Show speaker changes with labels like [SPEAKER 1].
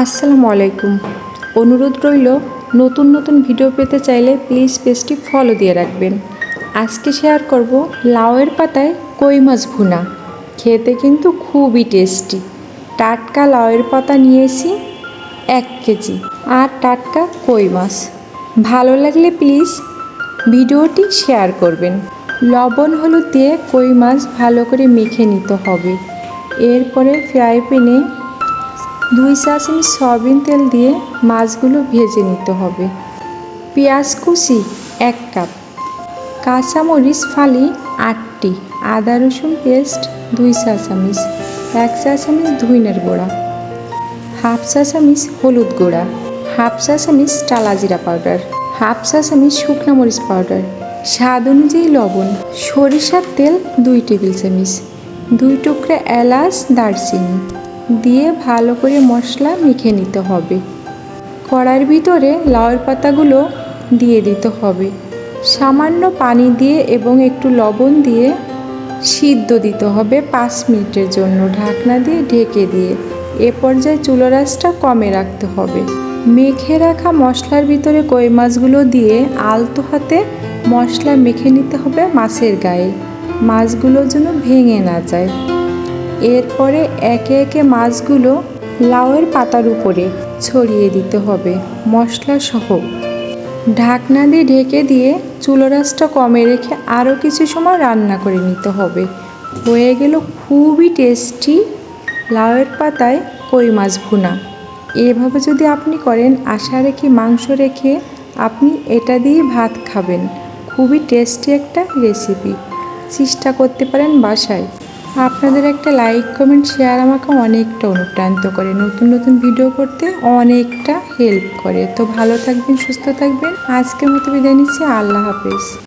[SPEAKER 1] আসসালামু আলাইকুম। অনুরোধ রইল, নতুন নতুন ভিডিও পেতে চাইলে প্লিজ পেজটি ফলো দিয়ে রাখবেন। আজকে শেয়ার করব লাউয়ের পাতায় কই মাছ ভুনা। খেতে কিন্তু খুবই টেস্টি। টাটকা লাউয়ের পাতা নিয়েছি 1 কেজি আর টাটকা কই মাছ। ভালো লাগলে প্লিজ ভিডিওটি শেয়ার করবেন। লবণ হলুদ দিয়ে কই মাছ ভালো করে মেখে নিতে হবে। এরপরে ফ্রাই প্যানে 2 চা চামচ সয়াবিন তেল দিয়ে মাছগুলো ভেজে নিতে হবে। পেঁয়াজ কুচি 1 কাপ, কাঁচামরিচ ফালি 8টি, আদা রসুন পেস্ট 2 চা চামচ, 1 চা চামচ ধনিয়ার গুঁড়া, 1/2 চা চামচ হলুদ গুঁড়া, 1/2 চা চামচ টালা জিরা পাউডার, 1/2 চা চামচ শুকনো মরিচ পাউডার, স্বাদ অনুযায়ী লবণ, সরিষার তেল 2 টেবিল চামচ, 2 টুকরা এলাচ দারচিনি দিয়ে ভালো করে মশলা মেখে নিতে হবে। কড়াইয়ের ভিতরে লাউয়ের পাতাগুলো দিয়ে দিতে হবে। সামান্য পানি দিয়ে এবং একটু লবণ দিয়ে সিদ্ধ দিতে হবে 5 মিনিটের জন্য, ঢাকনা দিয়ে ঢেকে দিয়ে। এ পর্যায়ে চুলার আঁচটা কমে রাখতে হবে। মেখে রাখা মশলার ভিতরে কই মাছগুলো দিয়ে আলতো হাতে মশলা মেখে নিতে হবে মাছের গায়ে, মাছগুলো যেন ভেঙে না যায়। এরপরে একে একে মাছগুলো লাউয়ের পাতার উপরে ছড়িয়ে দিতে হবে মশলা সহ। ঢাকনা দিয়ে ঢেকে দিয়ে চুলার আঁচটা কমে রেখে আরও কিছু সময় রান্না করে নিতে হবে। হয়ে গেল খুবই টেস্টি লাউয়ের পাতায় কই মাছ ভুনা। এভাবে যদি আপনি করেন, আশা রেখে মাংস রেখে আপনি এটা দিয়ে ভাত খাবেন। খুবই টেস্টি একটা রেসিপি, চেষ্টা করতে পারেন বাসায়। আপনাদের একটা লাইক কমেন্ট শেয়ার আমাকে অনেকটা অনুপ্রাণিত করে, নতুন নতুন ভিডিও করতে অনেকটা হেল্প করে। তো ভালো থাকবেন, সুস্থ থাকবেন। আজকের মতো বিদায় নিচ্ছি। আল্লাহ হাফেজ।